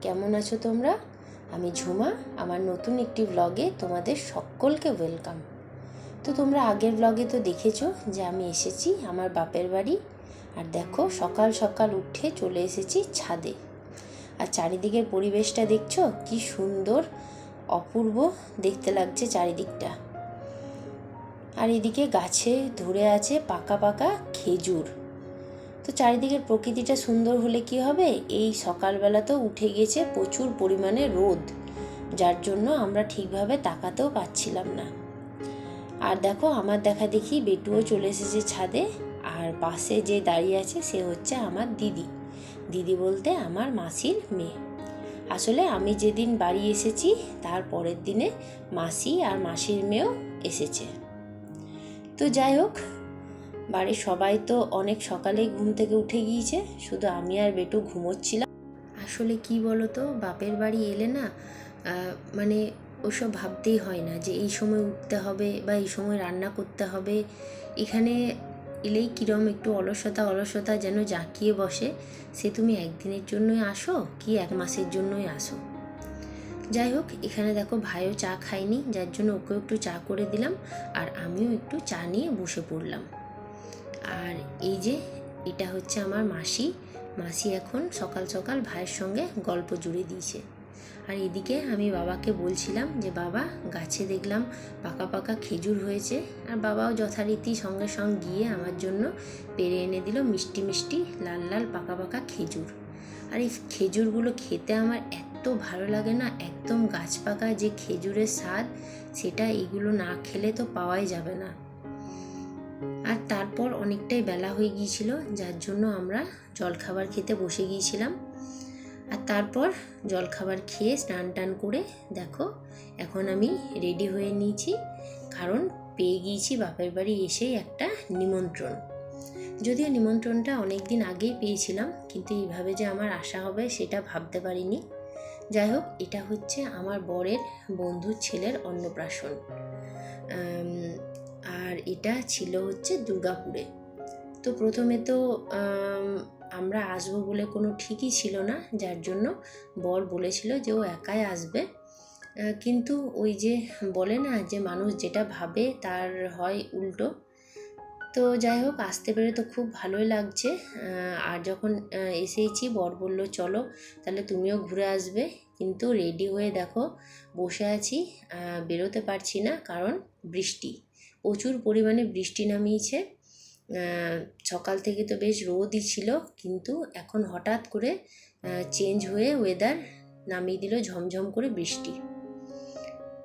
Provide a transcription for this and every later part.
কেমন আছো তোমরা? আমি ঝুমা। আমার নতুন একটি ব্লগে তোমাদের সকলকে ওয়েলকাম। তো তোমরা আগের ব্লগে তো দেখেছো যে আমি এসেছি আমার বাপের বাড়ি। আর দেখো সকাল সকাল উঠে চলে এসেছি ছাদে। আর চারিদিকের পরিবেশটা দেখছো কি সুন্দর, অপূর্ব দেখতে লাগছে চারিদিকটা। আর এদিকে গাছে ধরে আছে পাকা পাকা খেজুর। তো চারিদিকের প্রকৃতিটা সুন্দর হলে কি হবে, এই সকালবেলা তো উঠে গেছে প্রচুর পরিমাণে রোদ, যার জন্য আমরা ঠিকভাবে তাকাতেও পাচ্ছিলাম না। আর দেখো আমার দেখা দেখি বেটুও চলে এসেছে ছাদে। আর পাশে যে দাঁড়িয়ে আছে সে হচ্ছে আমার দিদি। দিদি বলতে আমার মাসির মেয়ে। আসলে আমি যেদিন বাড়ি এসেছি তার পরের দিনে মাসি আর মাসির মেয়েও এসেছে। তো যাই হোক, বাড়ির সবাই তো অনেক সকালেই ঘুম থেকে উঠে গিয়েছে, শুধু আমি আর বেটু ঘুমোচ্ছিলাম। আসলে কি বলো তো, বাপের বাড়ি এলে না মানে ওসব ভাবতেই হয় না যে এই সময় উঠতে হবে বা এই সময় রান্না করতে হবে। এখানে এলেই কীরকম একটু অলসতা যেন জাঁকিয়ে বসে। সে তুমি একদিনের জন্যই আসো কি এক মাসের জন্যই আসো। যাই হোক, এখানে দেখো ভাইও চা খায়নি, যার জন্য ওকেও একটু চা করে দিলাম আর আমিও একটু চা নিয়ে বসে পড়লাম। আর এই যে এটা হচ্ছে আমার মাসি। মাসি এখন সকাল সকাল ভাইয়ের সঙ্গে গল্প জুড়ে দিয়েছে। আর এদিকে আমি বাবাকে বলছিলাম যে বাবা, গাছে দেখলাম পাকা পাকা খেজুর হয়েছে। আর বাবাও যথারীতি সঙ্গে সঙ্গে গিয়ে আমার জন্য পেড়ে এনে দিল মিষ্টি মিষ্টি লাল লাল পাকা পাকা খেজুর। আর এই খেজুরগুলো খেতে আমার এত ভালো লাগে না, একদম গাছ পাকা যে খেজুরের স্বাদ, সেটা এগুলো না খেলে তো পাওয়াই যাবে না। আর তারপর অনেকটাই বেলা হয়ে গিয়েছিল, যার জন্য আমরা জলখাবার খেতে বসে গিয়েছিলাম। আর তারপর জলখাবার খেয়ে স্নান টান করে দেখো এখন আমি রেডি হয়ে নিয়েছি, কারণ পেয়ে গিয়েছি বাপের বাড়ি এসেই একটা নিমন্ত্রণ। যদিও নিমন্ত্রণটা অনেক দিন আগেই পেয়েছিলাম, কিন্তু এইভাবে যে আমার আসা হবে সেটা ভাবতে পারিনি। যাই হোক, এটা হচ্ছে আমার বরের বন্ধুর ছেলের অন্নপ্রাশন। আর এটা ছিল হচ্ছে দুর্গাপুরে। তো প্রথমে তো আমরা আসবো বলে কোনো ঠিকই ছিল না, যার জন্য বর বলেছিল যে ও একাই আসবে। কিন্তু ওই যে বলে না যে মানুষ যেটা ভাবে তার হয় উল্টো। তো যাই হোক, আসতে পেরে তো খুব ভালোই লাগছে। আর যখন এসেইছি বর বলল চলো তাহলে তুমিও ঘুরে আসবে। কিন্তু রেডি হয়ে দেখো বসে আছি, বেরোতে পারছি না, কারণ বৃষ্টি, প্রচুর পরিমাণে বৃষ্টি নামিয়েছে। সকাল থেকে তো বেশ রোদই ছিল, কিন্তু এখন হঠাৎ করে চেঞ্জ হয়ে ওয়েদার নামিয়ে দিল ঝমঝম করে বৃষ্টি।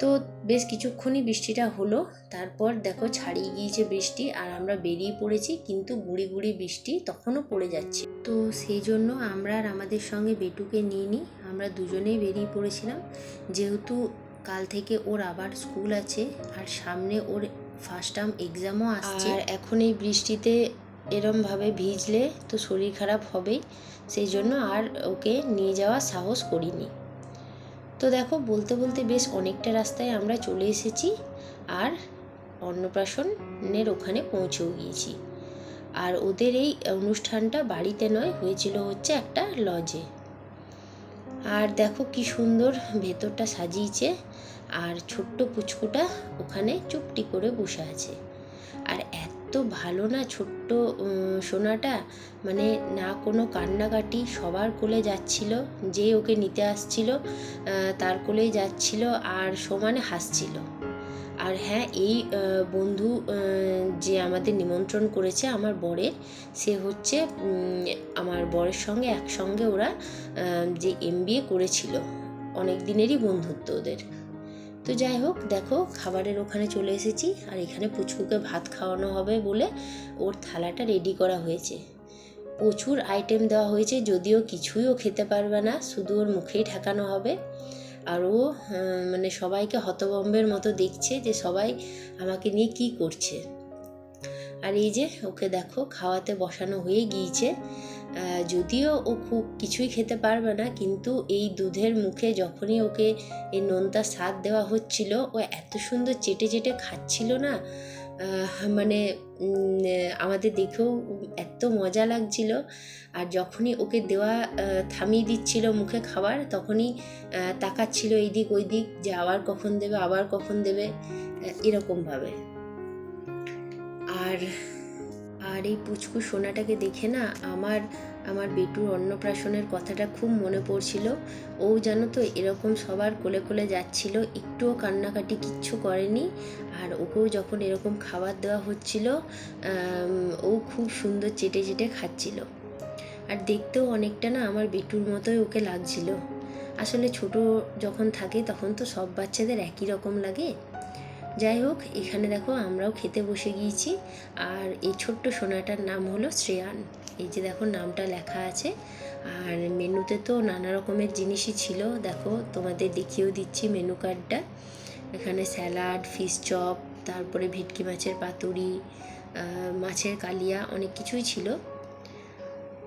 তো বেশ কিছুক্ষণই বৃষ্টিটা হলো, তারপর দেখো ছাড়িয়ে গিয়েছে বৃষ্টি আর আমরা বেরিয়ে পড়েছি, কিন্তু গুঁড়ি গুঁড়ি বৃষ্টি তখনও পড়ে যাচ্ছে। তো সেই জন্য আমরা আর আমাদের সঙ্গে বেটুকে নিয়ে নিই, আমরা দুজনেই বেরিয়ে পড়েছিলাম। যেহেতু কাল থেকে ওর আবার স্কুল আছে আর সামনে ওর ফার্স্ট টার্ম এক্সামও আসছে। আর এখন এই বৃষ্টিতে এরমভাবে ভিজলে তো শরীর খারাপ হবেই, সেই জন্য আর ওকে নিয়ে যাওয়ার সাহস করিনি। তো দেখো বলতে বলতে বেশ অনেকটা রাস্তায় আমরা চলে এসেছি আর অন্নপ্রাশনের ওখানে পৌঁছেও গিয়েছি। আর ওদের এই অনুষ্ঠানটা বাড়িতে নয়, হয়েছিল হচ্ছে একটা লজে। আর দেখো কি সুন্দর ভেতরটা সাজিয়েছে, আর ছোট্ট পুচকুটা ওখানে চুপটি করে বসে আছে। আর এত ভালো না ছোট্ট সোনাটা, মানে না কোনো কান্নাকাটি, সবার কোলে যাচ্ছিল, যে ওকে নিতে আসছিল তার কোলেই যাচ্ছিল আর সমানে হাসছিল। আর হ্যাঁ, এই বন্ধু যে আমাদের নিমন্ত্রণ করেছে আমার বরের, সে হচ্ছে আমার বরের সঙ্গে একসঙ্গে ওরা যে MBA করেছিল, অনেক দিনেরই বন্ধুত্ব ওদের। তো যাই হোক, দেখো খাবারের ওখানে চলে এসেছি আর এখানে পুচকুকে ভাত খাওয়ানো হবে বলে ওর থালাটা রেডি করা হয়েছে। প্রচুর আইটেম দেওয়া হয়েছে, যদিও কিছুই ও খেতে পারবে না, শুধু ওর মুখেই ঠেকানো হবে। আর ও মানে সবাইকে হতভম্বের মতো দেখছে যে সবাই আমাকে নিয়ে কি করছে। আর এই যে ওকে দেখো খাওয়াতে বসানো হয়ে গিয়েছে। যদিও ও খুব কিছুই খেতে পারবে না, কিন্তু এই দুধের মুখে যখনই ওকে এই নোনতা স্বাদ দেওয়া হচ্ছিল, ও এত সুন্দর চেটে চেটে খাচ্ছিল না, মানে আমাদের দেখেও এত মজা লাগছিল। আর যখনই ওকে দেওয়া থামিয়ে দিচ্ছিল মুখে খাবার, তখনই তাকাচ্ছিল এইদিক ওই দিক যে আবার কখন দেবে, আবার কখন দেবে, এরকমভাবে। আর আর এই পুচকু সোনাটাকে দেখে না আমার বেটুর অন্নপ্রাশনের কথাটা খুব মনে পড়ছিল। ও জানো তো এরকম সবার কোলে কোলে যাচ্ছিল, একটুও কান্নাকাটি কিচ্ছু করেনি। আর ওকেও যখন এরকম খাবার দেওয়া হচ্ছিল, ও খুব সুন্দর চেটে চেটে খাচ্ছিল। আর দেখতেও অনেকটা না আমার বেটুর মতোই ওকে লাগছিল। আসলে ছোট যখন থাকে তখন তো সব বাচ্চাদের একই রকম লাগে। যাই হোক, এখানে দেখো আমরাও খেতে বসে গিয়েছি। আর এই ছোট্ট সোনাটার নাম হলো শ্রেয়ান। এই যে দেখো নামটা লেখা আছে। আর মেনুতে তো নানা রকমের জিনিসই ছিল, দেখো তোমাদের দেখিয়েও দিচ্ছি মেনু কার্ডটা। এখানে স্যালাড, ফিশ চপ, তারপরে ভেটকি মাছের পাতুরি, মাছের কালিয়া, অনেক কিছুই ছিল।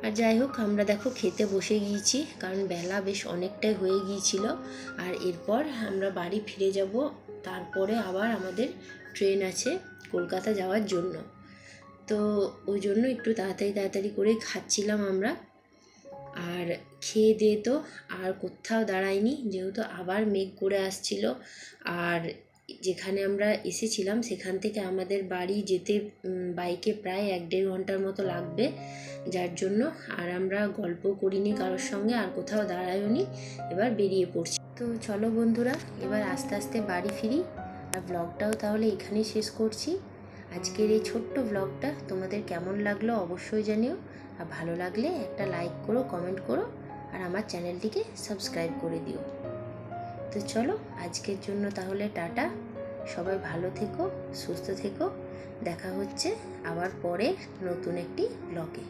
আর যাই হোক, আমরা দেখো খেতে বসে গিয়েছি, কারণ বেলা বেশ অনেকটাই হয়ে গিয়েছিল। আর এরপর আমরা বাড়ি ফিরে যাব, তারপরে আবার আমাদের ট্রেন আছে কলকাতা যাওয়ার জন্য। তো ওই জন্য একটু তাড়াতাড়ি তাড়াতাড়ি করে খাচ্ছিলাম আমরা। আর খেয়ে দিয়ে তো আর কোথাও দাঁড়াইনি, যেহেতু আবার মেঘ করে আসছিল। আর যেখানে আমরা এসেছিলাম সেখান থেকে আমাদের বাড়ি যেতে বাইকে প্রায় 1-1.5 ঘন্টার মতো লাগবে, যার জন্য আর আমরা গল্প করিনি কারোর সঙ্গে, আর কোথাও দাঁড়াইওনি, এবার বেরিয়ে পড়ছি। তো চলো বন্ধুরা, এবার আস্তে আস্তে বাড়ি ফিরি। আর ব্লগটাও তাহলে এখানেই শেষ করছি। আজকের এই ছোট্ট ব্লগটা তোমাদের কেমন লাগলো অবশ্যই জানিও। আর ভালো লাগলে একটা লাইক করো, কমেন্ট করো, আর আমার চ্যানেলটিকে সাবস্ক্রাইব করে দিও। তো চলো, আজকের জন্য তাহলে টাটা। সবাই ভালো থেকো, সুস্থ থেকো। দেখা হচ্ছে আবার পরে নতুন একটি ব্লগে।